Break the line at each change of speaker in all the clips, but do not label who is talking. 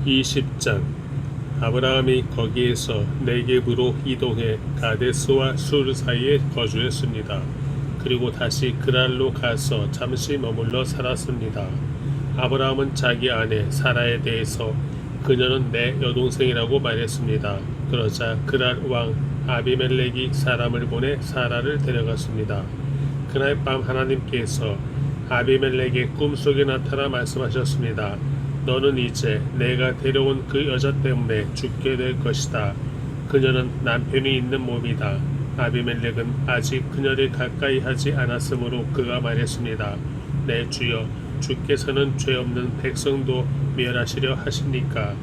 20장. 아브라함이 거기에서 네겝으로 이동해 가데스와 술 사이에 거주했습니다. 그리고 다시 그랄로 가서 잠시 머물러 살았습니다. 아브라함은 자기 아내 사라에 대해서 그녀는 내 여동생이라고 말했습니다. 그러자 그랄 왕 아비멜렉이 사람을 보내 사라를 데려갔습니다. 그날 밤 하나님께서 아비멜렉의 꿈속에 나타나 말씀하셨습니다. 너는 이제 내가 데려온 그 여자 때문에 죽게 될 것이다. 그녀는 남편이 있는 몸이다. 아비멜렉은 아직 그녀를 가까이 하지 않았으므로 그가 말했습니다. 내 주여, 주께서는 죄 없는 백성도 멸하시려 하십니까?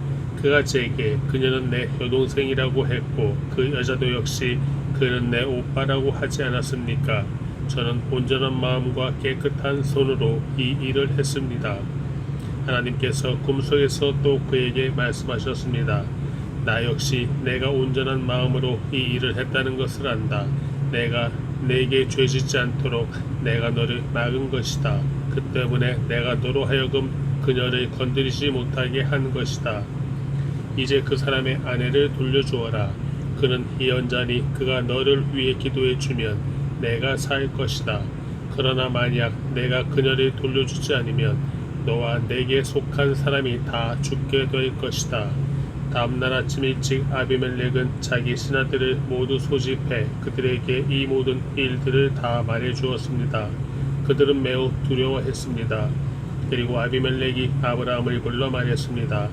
그가 제게 그녀는 내 여동생이라고 했고 그 여자도 역시 그는 내 오빠라고 하지 않았습니까? 저는 온전한 마음과 깨끗한 손으로 이 일을 했습니다. 하나님께서 꿈속에서 또 그에게 말씀하셨습니다. 나 역시 내가 온전한 마음으로 이 일을 했다는 것을 안다. 내가 내게 죄짓지 않도록 내가 너를 막은 것이다. 그 때문에 내가 너로 하여금 그녀를 건드리지 못하게 한 것이다. 이제 그 사람의 아내를 돌려주어라. 그는 예언자니 그가 너를 위해 기도해 주면 내가 살 것이다. 그러나 만약 내가 그녀를 돌려주지 않으면 너와 내게 속한 사람이 다 죽게 될 것이다. 다음날 아침 일찍 아비멜렉은 자기 신하들을 모두 소집해 그들에게 이 모든 일들을 다 말해주었습니다. 그들은 매우 두려워했습니다. 그리고 아비멜렉이 아브라함을 불러 말했습니다.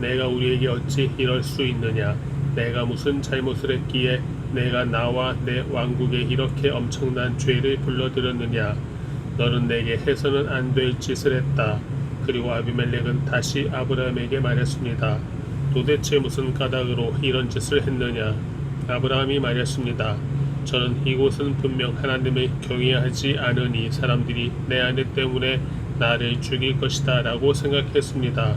내가 우리에게 어찌 이럴 수 있느냐? 내가 무슨 잘못을 했기에 내가 나와 내 왕국에 이렇게 엄청난 죄를 불러들였느냐? 너는 내게 해서는 안 될 짓을 했다. 그리고 아비멜렉은 다시 아브라함에게 말했습니다. 도대체 무슨 까닭으로 이런 짓을 했느냐? 아브라함이 말했습니다. 저는 이곳은 분명 하나님을 경외하지 않으니 사람들이 내 아내 때문에 나를 죽일 것이다 라고 생각했습니다.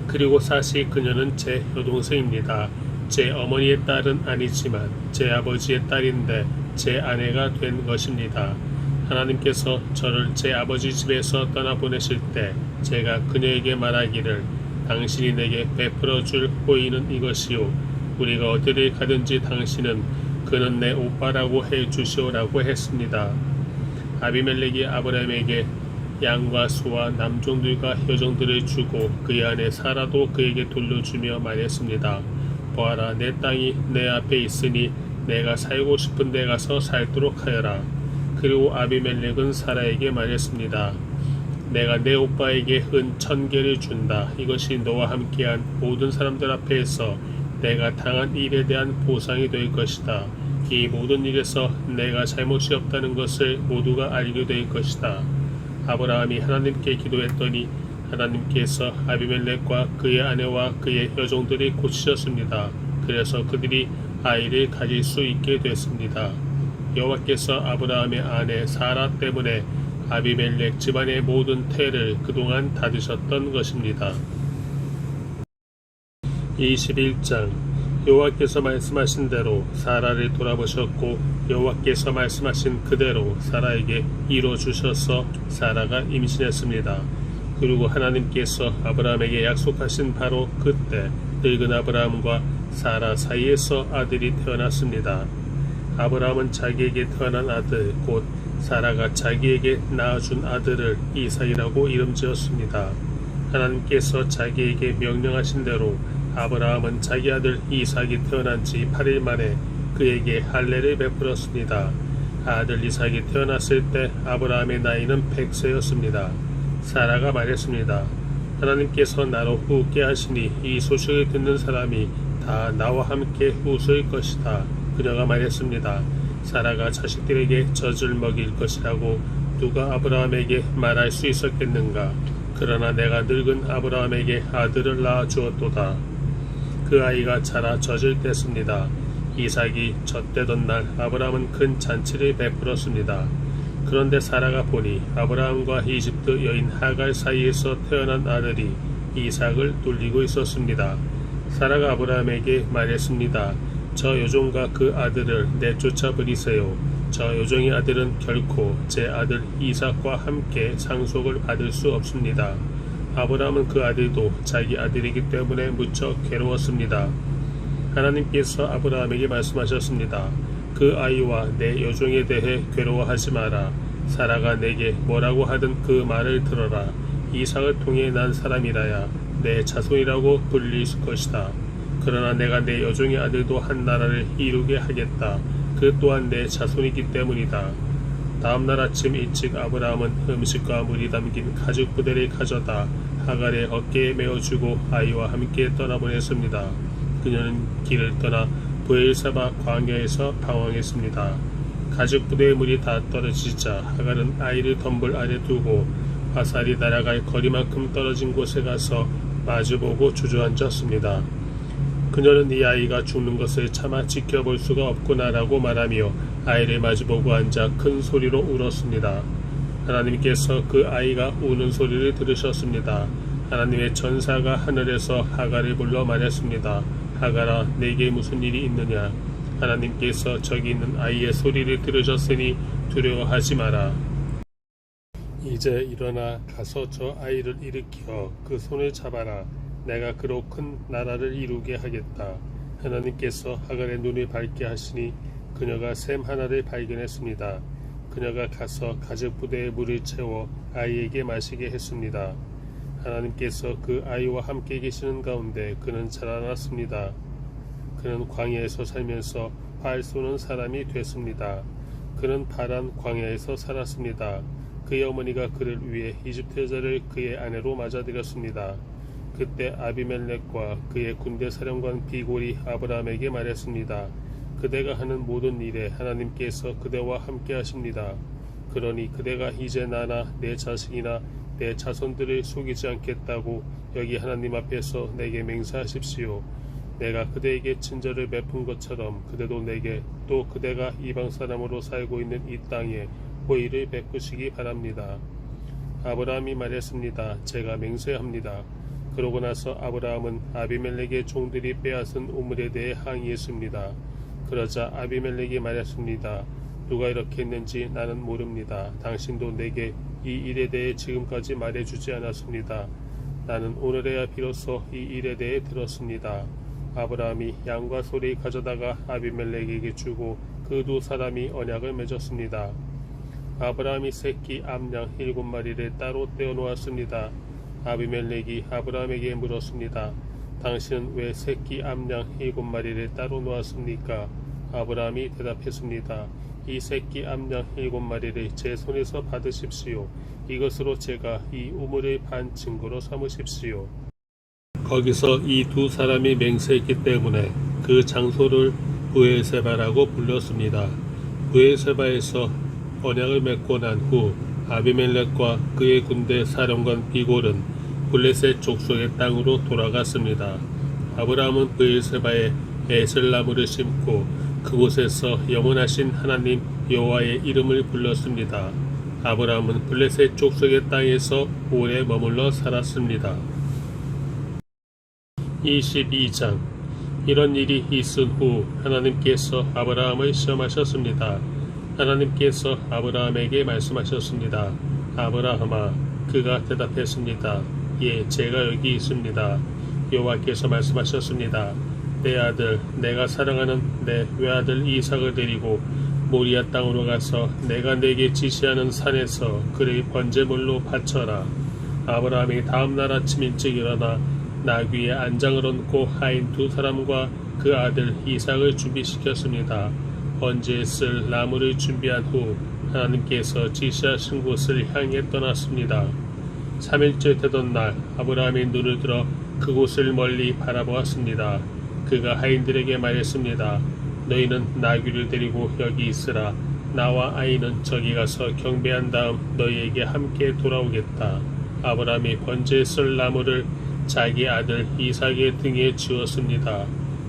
그리고 사실 그녀는 제 여동생입니다. 제 어머니의 딸은 아니지만 제 아버지의 딸인데 제 아내가 된 것입니다. 하나님께서 저를 제 아버지 집에서 떠나보내실 때 제가 그녀에게 말하기를 당신이 내게 베풀어 줄 호의는 이것이요 우리가 어디를 가든지 당신은 그는 내 오빠라고 해 주시오라고 했습니다. 아비멜렉이 아브라함에게 양과 소와 남종들과 여종들을 주고 그의 아내 사라도 그에게 돌려주며 말했습니다. 보아라, 내 땅이 내 앞에 있으니 내가 살고 싶은 데 가서 살도록 하여라. 그리고 아비멜렉은 사라에게 말했습니다. 내가 내 오빠에게 은 1000개를 준다. 이것이 너와 함께한 모든 사람들 앞에서 내가 당한 일에 대한 보상이 될 것이다. 이 모든 일에서 내가 잘못이 없다는 것을 모두가 알게 될 것이다. 아브라함이 하나님께 기도했더니 하나님께서 아비멜렉과 그의 아내와 그의 여종들이 고치셨습니다. 그래서 그들이 아이를 가질 수 있게 됐습니다. 여호와께서 아브라함의 아내 사라 때문에 아비멜렉 집안의 모든 태를 그동안 닫으셨던 것입니다. 21장. 여호와께서 말씀하신 대로 사라를 돌아보셨고 여호와께서 말씀하신 그대로 사라에게 이뤄주셔서 사라가 임신했습니다. 그리고 하나님께서 아브라함에게 약속하신 바로 그때 늙은 아브라함과 사라 사이에서 아들이 태어났습니다. 아브라함은 자기에게 태어난 아들 곧 사라가 자기에게 낳아준 아들을 이삭이라고 이름지었습니다. 하나님께서 자기에게 명령하신 대로 아브라함은 자기 아들 이삭이 태어난 지 8일 만에 그에게 할례를 베풀었습니다. 아들 이삭이 태어났을 때 아브라함의 나이는 100세였습니다. 사라가 말했습니다. 하나님께서 나로 웃게 하시니 이 소식을 듣는 사람이 다 나와 함께 웃을 것이다. 그녀가 말했습니다. 사라가 자식들에게 젖을 먹일 것이라고 누가 아브라함에게 말할 수 있었겠는가? 그러나 내가 늙은 아브라함에게 아들을 낳아 주었도다. 그 아이가 자라 젖을 뗐습니다. 이삭이 젖대던 날 아브라함은 큰 잔치를 베풀었습니다. 그런데 사라가 보니 아브라함과 이집트 여인 하갈 사이에서 태어난 아들이 이삭을 돌리고 있었습니다. 사라가 아브라함에게 말했습니다. 저 여종과 그 아들을 내쫓아 버리세요. 저 여종의 아들은 결코 제 아들 이삭과 함께 상속을 받을 수 없습니다. 아브라함은 그 아들도 자기 아들이기 때문에 무척 괴로웠습니다. 하나님께서 아브라함에게 말씀하셨습니다. 그 아이와 내 여종에 대해 괴로워하지 마라. 사라가 내게 뭐라고 하든 그 말을 들어라. 이삭을 통해 난 사람이라야 내 자손이라고 불릴 것이다. 그러나 내가 내 여종의 아들도 한 나라를 이루게 하겠다. 그 또한 내 자손이기 때문이다. 다음날 아침 일찍 아브라함은 음식과 물이 담긴 가죽 부대를 가져다 하갈의 어깨에 메어주고 아이와 함께 떠나보냈습니다. 그녀는 길을 떠나 브엘사바 광야에서 방황했습니다. 가죽 부대의 물이 다 떨어지자 하갈은 아이를 덤불 아래 두고 화살이 날아갈 거리만큼 떨어진 곳에 가서 마주보고 주저앉았습니다. 그녀는 이 아이가 죽는 것을 차마 지켜볼 수가 없구나라고 말하며 아이를 마주보고 앉아 큰 소리로 울었습니다. 하나님께서 그 아이가 우는 소리를 들으셨습니다. 하나님의 전사가 하늘에서 하갈을 불러 말했습니다. 하갈아, 내게 무슨 일이 있느냐? 하나님께서 저기 있는 아이의 소리를 들으셨으니 두려워하지 마라. 이제 일어나 가서 저 아이를 일으켜 그 손을 잡아라. 내가 그로 큰 나라를 이루게 하겠다. 하나님께서 하갈의 눈을 밝게 하시니 그녀가 샘 하나를 발견했습니다. 그녀가 가서 가죽 부대에 물을 채워 아이에게 마시게 했습니다. 하나님께서 그 아이와 함께 계시는 가운데 그는 자라났습니다. 그는 광야에서 살면서 활 쏘는 사람이 됐습니다. 그는 파란 광야에서 살았습니다. 그의 어머니가 그를 위해 이집트 여자를 그의 아내로 맞아들였습니다. 그때 아비멜렉과 그의 군대 사령관 비골이 아브라함에게 말했습니다. 그대가 하는 모든 일에 하나님께서 그대와 함께 하십니다. 그러니 그대가 이제 나나 내 자식이나 내 자손들을 속이지 않겠다고 여기 하나님 앞에서 내게 맹세하십시오. 내가 그대에게 친절을 베푼 것처럼 그대도 내게 또 그대가 이방 사람으로 살고 있는 이 땅에 호의를 베푸시기 바랍니다. 아브라함이 말했습니다. 제가 맹세합니다. 그러고 나서 아브라함은 아비멜렉의 종들이 빼앗은 우물에 대해 항의했습니다. 그러자 아비멜렉이 말했습니다. 누가 이렇게 했는지 나는 모릅니다. 당신도 내게 이 일에 대해 지금까지 말해주지 않았습니다. 나는 오늘에야 비로소 이 일에 대해 들었습니다. 아브라함이 양과 소를 가져다가 아비멜렉에게 주고 그 두 사람이 언약을 맺었습니다. 아브라함이 새끼 암양 7마리를 따로 떼어놓았습니다. 아비멜렉이 아브라함에게 물었습니다. 당신은 왜 새끼 암양 7마리를 따로 놓았습니까? 아브라함이 대답했습니다. 이 새끼 암양 7마리를 제 손에서 받으십시오. 이것으로 제가 이 우물을 판 증거로 삼으십시오. 거기서 이 두 사람이 맹세했기 때문에 그 장소를 브에세바라고 불렀습니다. 브에세바에서 언약을 맺고 난 후 아비멜렉과 그의 군대 사령관 비골은 블레셋 족속의 땅으로 돌아갔습니다. 아브라함은 브에세바에 에셀나무를 심고 그곳에서 영원하신 하나님 여호와의 이름을 불렀습니다. 아브라함은 블레셋 족속의 땅에서 오래 머물러 살았습니다. 22장. 이런 일이 있은 후 하나님께서 아브라함을 시험하셨습니다. 하나님께서 아브라함에게 말씀하셨습니다. 아브라함아, 그가 대답했습니다. 예, 제가 여기 있습니다. 여호와께서 말씀하셨습니다. 내 아들, 내가 사랑하는 내 외아들 이삭을 데리고 모리아 땅으로 가서 내가 내게 지시하는 산에서 그를 번제물로 바쳐라. 아브라함이 다음날 아침 일찍 일어나 나귀의 안장을 얹고 하인 두 사람과 그 아들 이삭을 준비시켰습니다. 번제에 쓸 나무를 준비한 후 하나님께서 지시하신 곳을 향해 떠났습니다. 3일째 되던 날 아브라함이 눈을 들어 그곳을 멀리 바라보았습니다. 그가 하인들에게 말했습니다. 너희는 나귀를 데리고 여기 있으라. 나와 아이는 저기 가서 경배한 다음 너희에게 함께 돌아오겠다. 아브라함이 번제에 쓸 나무를 자기 아들 이삭의 등에 지었습니다.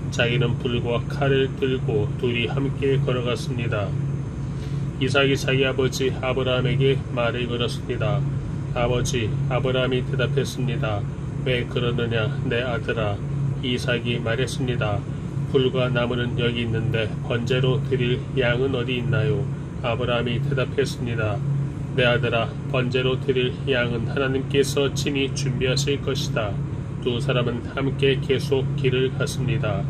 자기는 불과 칼을 들고 둘이 함께 걸어갔습니다. 이삭이 자기 아버지 아브라함에게 말을 걸었습니다. 아버지, 아브라함이 대답했습니다. 왜 그러느냐 내 아들아. 이삭이 말했습니다. 불과 나무는 여기 있는데 번제로 드릴 양은 어디 있나요? 아브라함이 대답했습니다. 내 아들아, 번제로 드릴 양은 하나님께서 친히 준비하실 것이다. 두 사람은 함께 계속 길을 갔습니다.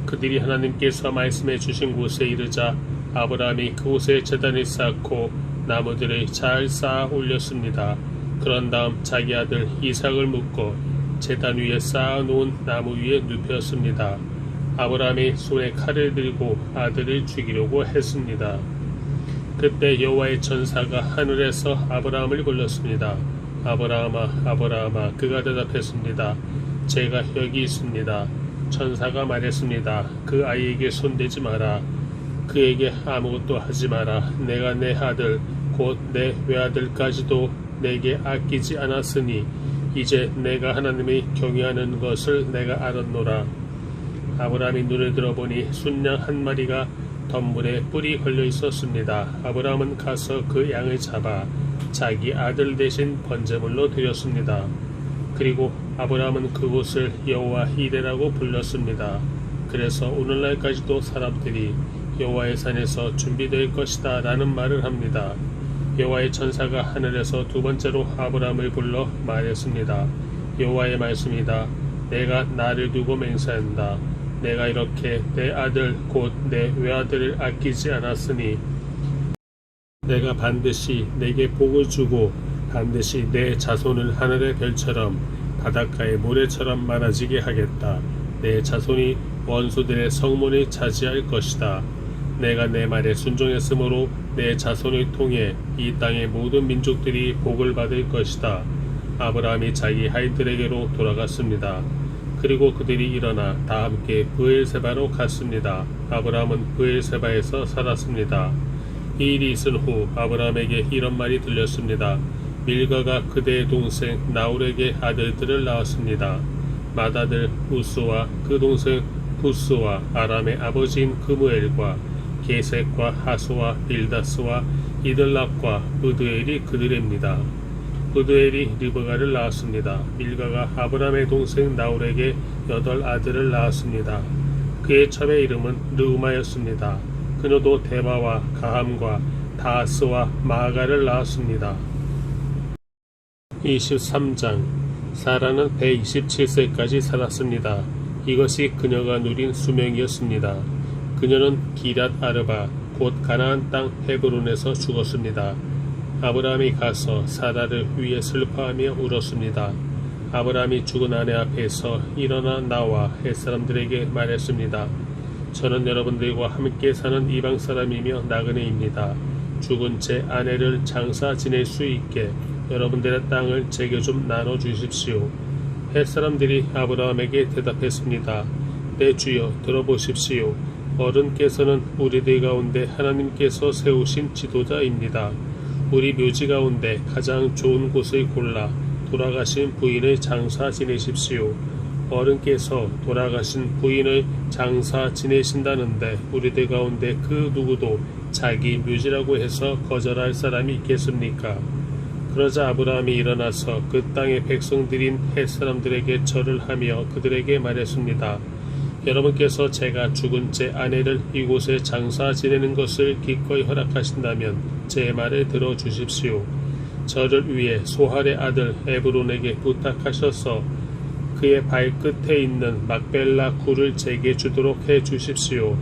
그들이 하나님께서 말씀해 주신 곳에 이르자 아브라함이 그곳에 제단을 쌓고 나무들을 잘 쌓아 올렸습니다. 그런 다음 자기 아들 이삭을 묶고 제단 위에 쌓아 놓은 나무 위에 눕혔습니다. 아브라함이 손에 칼을 들고 아들을 죽이려고 했습니다. 그때 여호와의 천사가 하늘에서 아브라함을 불렀습니다. 아브라함아, 아브라함아. 그가 대답했습니다. 제가 여기 있습니다. 천사가 말했습니다. 그 아이에게 손대지 마라. 그에게 아무것도 하지 마라. 내가 내 아들 곧 내 외아들까지도 내게 아끼지 않았으니 이제 내가 하나님의 경외하는 것을 내가 알았노라. 아브라함이 눈을 들어보니 순양 한 마리가 덤불에 뿔이 걸려 있었습니다. 아브라함은 가서 그 양을 잡아 자기 아들 대신 번제물로 드렸습니다. 그리고 아브라함은 그곳을 여호와 이레라고 불렀습니다. 그래서 오늘날까지도 사람들이 여호와의 산에서 준비될 것이다 라는 말을 합니다. 여호와의 천사가 하늘에서 두 번째로 아브라함을 불러 말했습니다. 여호와의 말씀이다. 내가 나를 두고 맹세한다. 내가 이렇게 내 아들 곧 내 외아들을 아끼지 않았으니 내가 반드시 내게 복을 주고 반드시 내 자손을 하늘의 별처럼 바닷가의 모래처럼 많아지게 하겠다. 내 자손이 원수들의 성문을 차지할 것이다. 내가 내 말에 순종했으므로 내 자손을 통해 이 땅의 모든 민족들이 복을 받을 것이다. 아브라함이 자기 하인들에게로 돌아갔습니다. 그리고 그들이 일어나 다 함께 브엘세바로 갔습니다. 아브라함은 브엘세바에서 살았습니다. 이 일이 있은 후 아브라함에게 이런 말이 들렸습니다. 밀가가 그대의 동생 나홀에게 아들들을 낳았습니다. 맏아들 우스와 그 동생 부스와 아람의 아버지인 그무엘과 게셋과 하소와 빌다스와 이들랍과 브드엘이 그들입니다. 브드엘이 리브가를 낳았습니다. 밀가가 아브라함의 동생 나홀에게 8 아들을 낳았습니다. 그의 첩의 이름은 르우마였습니다. 그녀도 데바와 가함과 다하스와 마아가를 낳았습니다. 23장 사라는 127세까지 살았습니다. 이것이 그녀가 누린 수명이었습니다. 그녀는 기랏 아르바 곧 가나안 땅 헤브론에서 죽었습니다. 아브라함이 가서 사라를 위해 슬퍼하며 울었습니다. 아브라함이 죽은 아내 앞에서 일어나 나와 햇사람들에게 말했습니다. 저는 여러분들과 함께 사는 이방 사람이며 나그네입니다. 죽은 제 아내를 장사 지낼 수 있게 여러분들의 땅을 제게 좀 나눠주십시오. 햇사람들이 아브라함에게 대답했습니다. 내 주여 들어보십시오. 어른께서는 우리들 가운데 하나님께서 세우신 지도자입니다. 우리 묘지 가운데 가장 좋은 곳을 골라 돌아가신 부인을 장사 지내십시오. 어른께서 돌아가신 부인을 장사 지내신다는데 우리들 가운데 그 누구도 자기 묘지라고 해서 거절할 사람이 있겠습니까? 그러자 아브라함이 일어나서 그 땅의 백성들인 햇사람들에게 절을 하며 그들에게 말했습니다. 여러분께서 제가 죽은 제 아내를 이곳에 장사 지내는 것을 기꺼이 허락하신다면 제 말을 들어주십시오. 저를 위해 소할의 아들 에브론에게 부탁하셔서 그의 발끝에 있는 막벨라 굴을 제게 주도록 해 주십시오.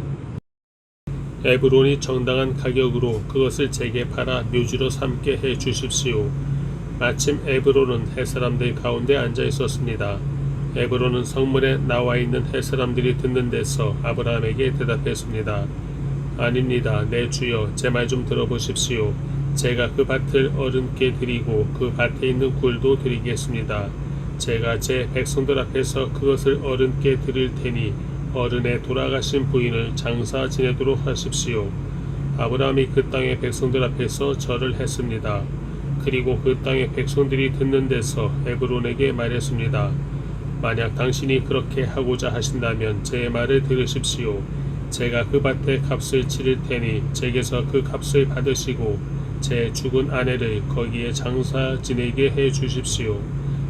에브론이 정당한 가격으로 그것을 제게 팔아 묘지로 삼게 해 주십시오. 마침 에브론은 햇사람들 가운데 앉아 있었습니다. 에브론은 성문에 나와 있는 햇사람들이 듣는 데서 아브라함에게 대답했습니다. 아닙니다. 내 주여, 제 말 좀 들어보십시오. 제가 그 밭을 어른께 드리고 그 밭에 있는 굴도 드리겠습니다. 제가 제 백성들 앞에서 그것을 어른께 드릴 테니 어른의 돌아가신 부인을 장사 지내도록 하십시오. 아브라함이 그 땅의 백성들 앞에서 절을 했습니다. 그리고 그 땅의 백성들이 듣는 데서 에브론에게 말했습니다. 만약 당신이 그렇게 하고자 하신다면 제 말을 들으십시오. 제가 그 밭에 값을 치를 테니 제게서 그 값을 받으시고 제 죽은 아내를 거기에 장사 지내게 해 주십시오.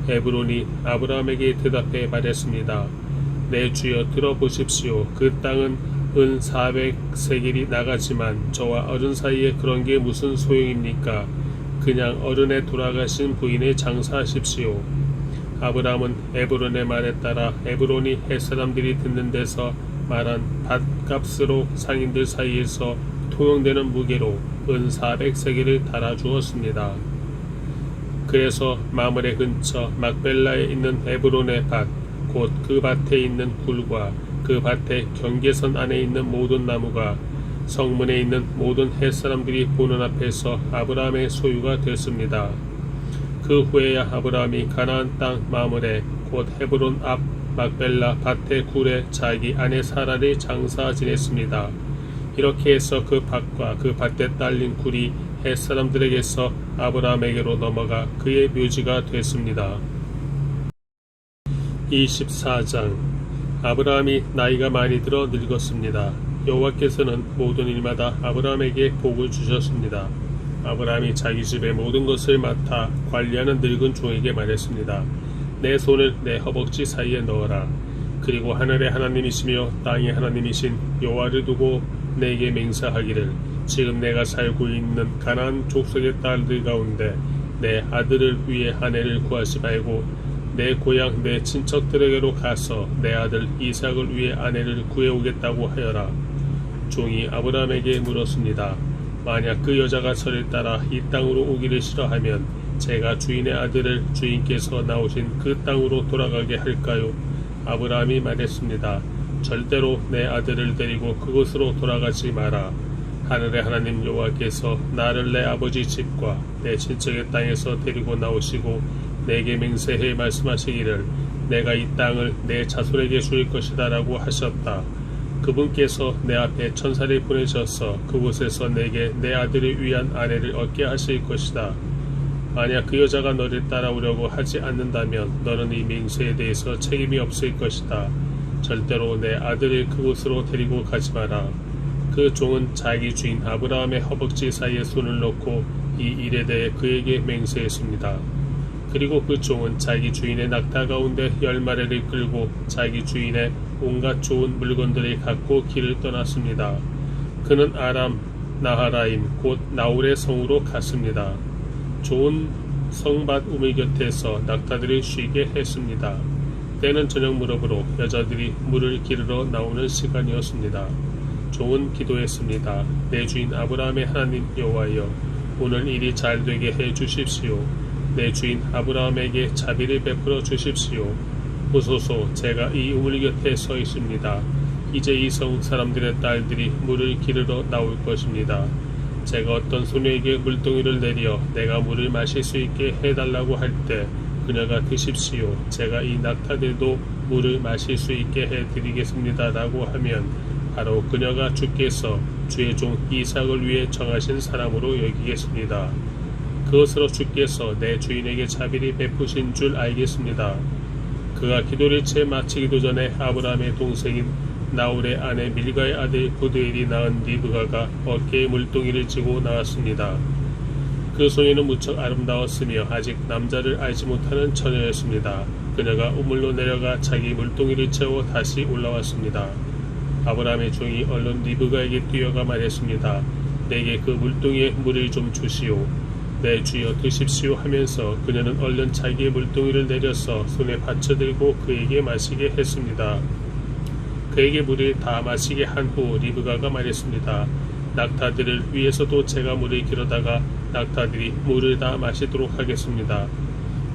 에브론이 아브라함에게 대답해 말했습니다. 내 주여 들어보십시오. 그 땅은 은 400세겔이 나가지만 저와 어른 사이에 그런 게 무슨 소용입니까? 그냥 어른에 돌아가신 부인에 장사하십시오. 아브라함은 에브론의 말에 따라 에브론이 햇사람들이 듣는 데서 말한 밭값으로 상인들 사이에서 통용되는 무게로 은 400세겔을 달아주었습니다. 그래서 마므레 근처 막벨라에 있는 에브론의 밭, 곧 그 밭에 있는 굴과 그 밭의 경계선 안에 있는 모든 나무가 성문에 있는 모든 햇사람들이 보는 앞에서 아브라함의 소유가 됐습니다. 그 후에야 아브라함이 가나안 땅 마므레 곧 헤브론 앞 막벨라 밭의 굴에 자기 아내 사라를 장사 지냈습니다. 이렇게 해서 그 밭과 그 밭에 딸린 굴이 햇사람들에게서 아브라함에게로 넘어가 그의 묘지가 됐습니다. 24장. 아브라함이 나이가 많이 들어 늙었습니다. 여호와께서는 모든 일마다 아브라함에게 복을 주셨습니다. 아브라함이 자기 집의 모든 것을 맡아 관리하는 늙은 종에게 말했습니다. 내 손을 내 허벅지 사이에 넣어라. 그리고 하늘의 하나님이시며 땅의 하나님이신 여호와를 두고 내게 맹세하기를 지금 내가 살고 있는 가나안 족속의 딸들 가운데 내 아들을 위해 아내를 구하지 말고 내 고향 내 친척들에게로 가서 내 아들 이삭을 위해 아내를 구해오겠다고 하여라. 종이 아브라함에게 물었습니다. 만약 그 여자가 저를 따라 이 땅으로 오기를 싫어하면 제가 주인의 아들을 주인께서 나오신 그 땅으로 돌아가게 할까요? 아브라함이 말했습니다. 절대로 내 아들을 데리고 그곳으로 돌아가지 마라. 하늘의 하나님 여호와께서 나를 내 아버지 집과 내 친척의 땅에서 데리고 나오시고 내게 맹세해 말씀하시기를 내가 이 땅을 내 자손에게 줄 것이다 라고 하셨다. 그분께서 내 앞에 천사를 보내셔서 그곳에서 내게 내 아들을 위한 아내를 얻게 하실 것이다. 만약 그 여자가 너를 따라오려고 하지 않는다면 너는 이 맹세에 대해서 책임이 없을 것이다. 절대로 내 아들을 그곳으로 데리고 가지 마라. 그 종은 자기 주인 아브라함의 허벅지 사이에 손을 넣고 이 일에 대해 그에게 맹세했습니다. 그리고 그 종은 자기 주인의 낙타 가운데 10마리를 끌고 자기 주인의 온갖 좋은 물건들을 갖고 길을 떠났습니다. 그는 아람 나하라임 곧 나홀의 성으로 갔습니다. 좋은 성밭 우물 곁에서 낙타들을 쉬게 했습니다. 때는 저녁 무렵으로 여자들이 물을 기르러 나오는 시간이었습니다. 종은 기도했습니다. 내 주인 아브라함의 하나님 여호와여, 오늘 일이 잘 되게 해 주십시오. 내 주인 아브라함에게 자비를 베풀어 주십시오. 보소서, 제가 이 우물 곁에 서 있습니다. 이제 이 성 사람들의 딸들이 물을 기르러 나올 것입니다. 제가 어떤 소녀에게 물동이를 내려 내가 물을 마실 수 있게 해달라고 할 때 그녀가 드십시오. 제가 이 낙타들도 물을 마실 수 있게 해드리겠습니다 라고 하면 바로 그녀가 주께서 주의 종 이삭을 위해 정하신 사람으로 여기겠습니다. 그것으로 주께서 내 주인에게 자비를 베푸신 줄 알겠습니다. 그가 기도를 채 마치기도 전에 아브라함의 동생인 나홀의 아내 밀가의 아들 부드엘이 낳은 리브가가 어깨에 물동이를 지고 나왔습니다. 그 소녀는 무척 아름다웠으며 아직 남자를 알지 못하는 처녀였습니다. 그녀가 우물로 내려가 자기 물동이를 채워 다시 올라왔습니다. 아브라함의 종이 얼른 리브가에게 뛰어가 말했습니다. 내게 그 물동이에 물을 좀 주시오. 네 주여 드십시오 하면서 그녀는 얼른 자기의 물동이를 내려서 손에 받쳐들고 그에게 마시게 했습니다. 그에게 물을 다 마시게 한 후 리브가가 말했습니다. 낙타들을 위해서도 제가 물을 기르다가 낙타들이 물을 다 마시도록 하겠습니다.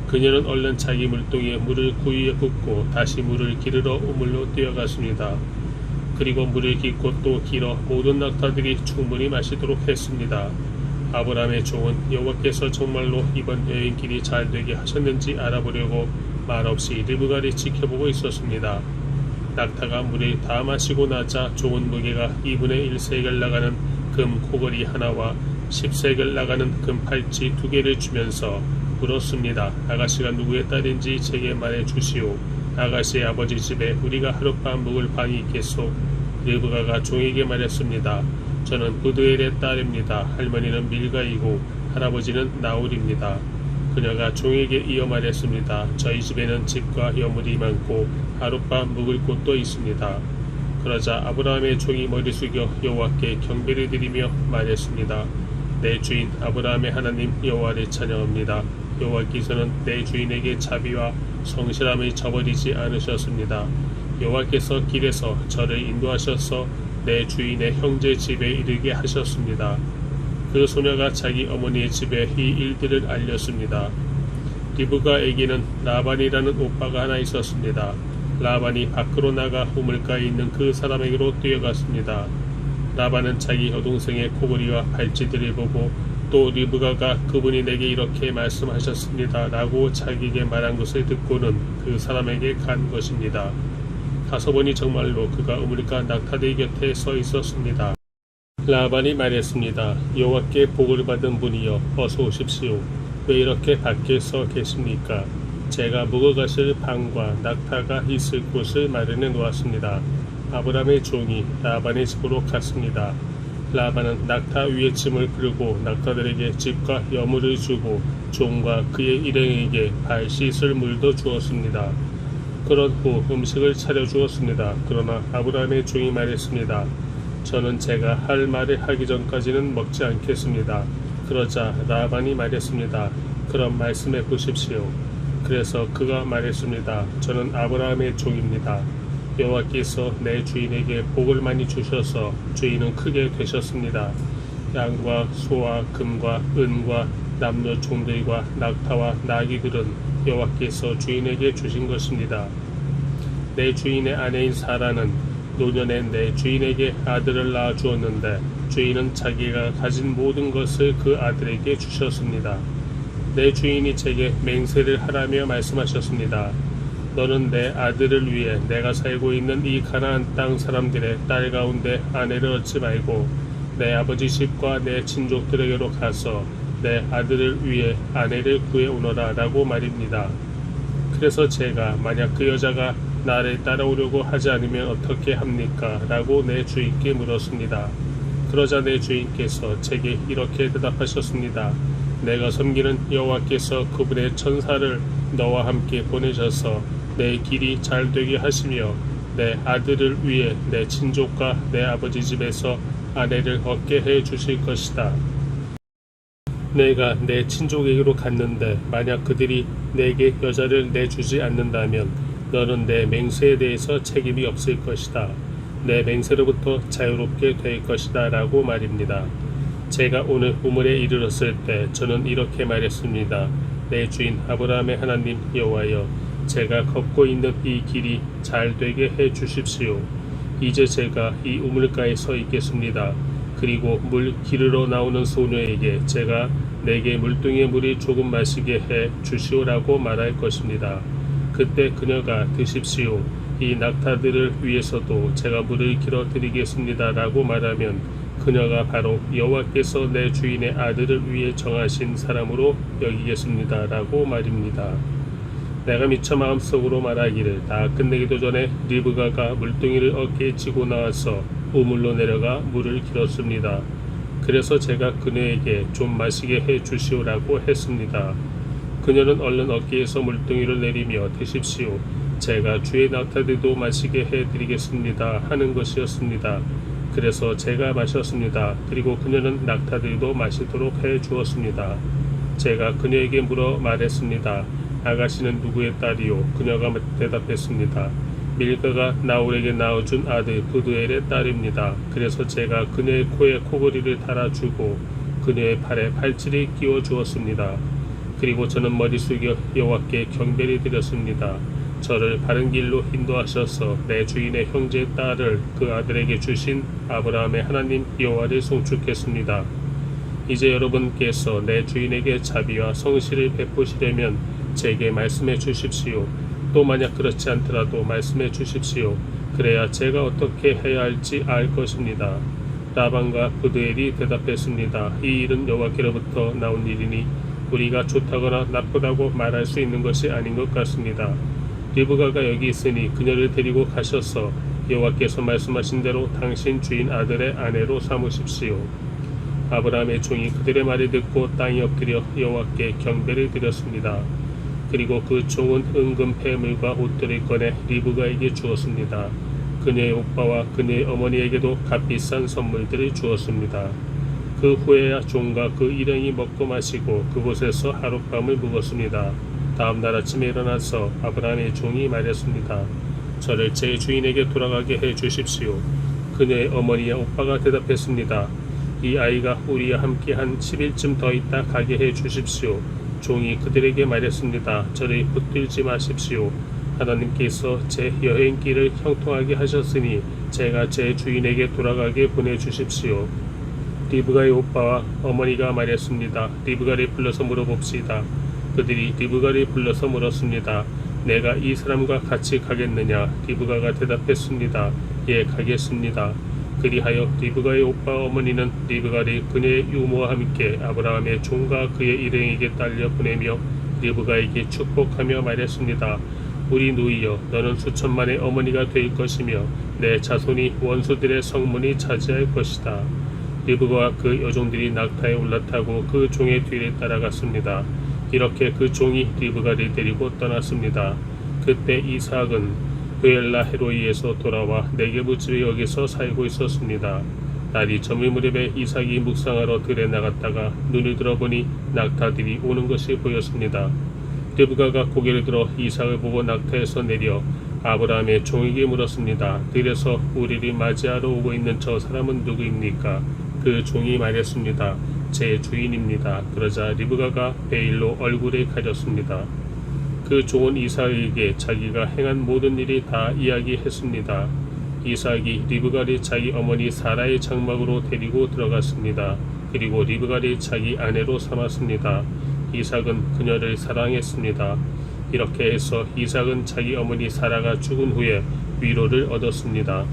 그녀는 얼른 자기 물동이에 물을 구유에 붓고 다시 물을 기르러 우물로 뛰어갔습니다. 그리고 물을 깃고 또 길어 모든 낙타들이 충분히 마시도록 했습니다. 아브라함의 종은 여호와께서 정말로 이번 여행길이 잘 되게 하셨는지 알아보려고 말없이 리브가를 지켜보고 있었습니다. 낙타가 물을 다 마시고 나자 종은 무게가 2분의 1세겔 나가는 금 코걸이 하나와 10세겔 나가는 금 팔찌 2개를 주면서 물었습니다. 아가씨가 누구의 딸인지 제게 말해 주시오. 아가씨의 아버지 집에 우리가 하룻밤 묵을 방이 있겠소. 리브가가 종에게 말했습니다. 저는 부드엘의 딸입니다. 할머니는 밀가이고 할아버지는 나홀입니다. 그녀가 종에게 이어 말했습니다. 저희 집에는 집과 여물이 많고 하룻밤 묵을 곳도 있습니다. 그러자 아브라함의 종이 머리 숙여 여호와께 경배를 드리며 말했습니다. 내 주인 아브라함의 하나님 여호와를 찬양합니다. 여호와께서는 내 주인에게 자비와 성실함을 저버리지 않으셨습니다. 여호와께서 길에서 저를 인도하셔서 내 주인의 형제 집에 이르게 하셨습니다. 그 소녀가 자기 어머니의 집에 이 일들을 알렸습니다. 리브가에게는 라반이라는 오빠가 하나 있었습니다. 라반이 밖으로 나가 우물가에 있는 그 사람에게로 뛰어갔습니다. 라반은 자기 여동생의 코골이와 발찌들을 보고 또 리브가가 그분이 내게 이렇게 말씀하셨습니다 라고 자기에게 말한 것을 듣고는 그 사람에게 간 것입니다. 가서 보니 정말로 그가 우물가 낙타들 곁에 서 있었습니다. 라반이 말했습니다. 여호와께 복을 받은 분이여 어서 오십시오. 왜 이렇게 밖에 서 계십니까? 제가 묵어가실 방과 낙타가 있을 곳을 마련해 놓았습니다. 아브라함의 종이 라반의 집으로 갔습니다. 라반은 낙타 위에 짐을 풀고 낙타들에게 집과 여물을 주고 종과 그의 일행에게 발 씻을 물도 주었습니다. 그런 후 음식을 차려주었습니다. 그러나 아브라함의 종이 말했습니다. 저는 제가 할 말을 하기 전까지는 먹지 않겠습니다. 그러자 라반이 말했습니다. 그럼 말씀해 보십시오. 그래서 그가 말했습니다. 저는 아브라함의 종입니다. 여호와께서 내 주인에게 복을 많이 주셔서 주인은 크게 되셨습니다. 양과 소와 금과 은과 남녀 종들과 낙타와 나귀들은 여호와께서 주인에게 주신 것입니다. 내 주인의 아내인 사라는 노년에 내 주인에게 아들을 낳아 주었는데 주인은 자기가 가진 모든 것을 그 아들에게 주셨습니다. 내 주인이 제게 맹세를 하라며 말씀하셨습니다. 너는 내 아들을 위해 내가 살고 있는 이 가나안 땅 사람들의 딸 가운데 아내를 얻지 말고 내 아버지 집과 내 친족들에게로 가서 내 아들을 위해 아내를 구해 오너라 라고 말입니다. 그래서 제가 만약 그 여자가 나를 따라오려고 하지 않으면 어떻게 합니까? 라고 내 주인께 물었습니다. 그러자 내 주인께서 제게 이렇게 대답하셨습니다. 내가 섬기는 여호와께서 그분의 천사를 너와 함께 보내셔서 내 길이 잘 되게 하시며 내 아들을 위해 내 친족과 내 아버지 집에서 아내를 얻게 해 주실 것이다. 내가 내 친족에게로 갔는데 만약 그들이 내게 여자를 내주지 않는다면 너는 내 맹세에 대해서 책임이 없을 것이다. 내 맹세로부터 자유롭게 될 것이다 라고 말입니다. 제가 오늘 우물에 이르렀을 때 저는 이렇게 말했습니다. 내 주인 아브라함의 하나님 여호와여, 제가 걷고 있는 이 길이 잘 되게 해 주십시오. 이제 제가 이 우물가에 서 있겠습니다. 그리고 물 기르러 나오는 소녀에게 제가 내게 물등의 물이 조금 마시게 해 주시오라고 말할 것입니다. 그때 그녀가 드십시오. 이 낙타들을 위해서도 제가 물을 길어 드리겠습니다 라고 말하면 그녀가 바로 여호와께서 내 주인의 아들을 위해 정하신 사람으로 여기겠습니다 라고 말입니다. 내가 미처 마음속으로 말하기를 다 끝내기도 전에 리브가가 물동이를 어깨에 쥐고 나와서 우물로 내려가 물을 길었습니다. 그래서 제가 그녀에게 좀 마시게 해 주시오라고 했습니다. 그녀는 얼른 어깨에서 물동이를 내리며 드십시오. 제가 주의 낙타들도 마시게 해 드리겠습니다 하는 것이었습니다. 그래서 제가 마셨습니다. 그리고 그녀는 낙타들도 마시도록 해 주었습니다. 제가 그녀에게 물어 말했습니다. 아가씨는 누구의 딸이요? 그녀가 대답했습니다. 밀가가 나홀에게 낳아준 아들 부두엘의 딸입니다. 그래서 제가 그녀의 코에 코골이를 달아주고 그녀의 팔에 팔찌를 끼워 주었습니다. 그리고 저는 머리 숙여 여호와께 경배를 드렸습니다. 저를 바른 길로 인도하셔서 내 주인의 형제의 딸을 그 아들에게 주신 아브라함의 하나님 여호와를 송축했습니다. 이제 여러분께서 내 주인에게 자비와 성실을 베푸시려면 제게 말씀해 주십시오. 또 만약 그렇지 않더라도 말씀해 주십시오. 그래야 제가 어떻게 해야 할지 알 것입니다. 라반과 부드엘이 대답했습니다. 이 일은 여호와께로부터 나온 일이니 우리가 좋다거나 나쁘다고 말할 수 있는 것이 아닌 것 같습니다. 리브가가 여기 있으니 그녀를 데리고 가셔서 여호와께서 말씀하신 대로 당신 주인 아들의 아내로 삼으십시오. 아브라함의 종이 그들의 말을 듣고 땅에 엎드려 여호와께 경배를 드렸습니다. 그리고 그 종은 은금 폐물과 옷들을 꺼내 리브가에게 주었습니다. 그녀의 오빠와 그녀의 어머니에게도 값비싼 선물들을 주었습니다. 그 후에야 종과 그 일행이 먹고 마시고 그곳에서 하룻밤을 묵었습니다. 다음 날 아침에 일어나서 아브라함의 종이 말했습니다. 저를 제 주인에게 돌아가게 해 주십시오. 그녀의 어머니와 오빠가 대답했습니다. 이 아이가 우리와 함께 한 10일쯤 더 있다 가게 해 주십시오. 종이 그들에게 말했습니다. 저를 붙들지 마십시오. 하나님께서 제 여행길을 형통하게 하셨으니 제가 제 주인에게 돌아가게 보내주십시오. 리브가의 오빠와 어머니가 말했습니다. 리브가를 불러서 물어봅시다. 그들이 리브가를 불러서 물었습니다. 내가 이 사람과 같이 가겠느냐? 리브가가 대답했습니다. 예, 가겠습니다. 그리하여 리브가의 오빠 어머니는 리브가를 그녀의 유모와 함께 아브라함의 종과 그의 일행에게 딸려 보내며 리브가에게 축복하며 말했습니다. 우리 누이여, 너는 수천만의 어머니가 될 것이며 내 자손이 원수들의 성문이 차지할 것이다. 리브가와 그 여종들이 낙타에 올라타고 그 종의 뒤를 따라갔습니다. 이렇게 그 종이 리브가를 데리고 떠났습니다. 그때 이삭은 브엘라 헤로이에서 돌아와 네게부 지역에서 살고 있었습니다. 날이 저물 무렵에 이삭이 묵상하러 들에 나갔다가 눈을 들어보니 낙타들이 오는 것이 보였습니다. 리브가가 고개를 들어 이삭을 보고 낙타에서 내려 아브라함의 종에게 물었습니다. 들에서 우리를 맞이하러 오고 있는 저 사람은 누구입니까? 그 종이 말했습니다. 제 주인입니다. 그러자 리브가가 베일로 얼굴을 가렸습니다. 그 종은 이삭에게 자기가 행한 모든 일이 다 이야기했습니다. 이삭이 리브가를 자기 어머니 사라의 장막으로 데리고 들어갔습니다. 그리고 리브가를 자기 아내로 삼았습니다. 이삭은 그녀를 사랑했습니다. 이렇게 해서 이삭은 자기 어머니 사라가 죽은 후에 위로를 얻었습니다.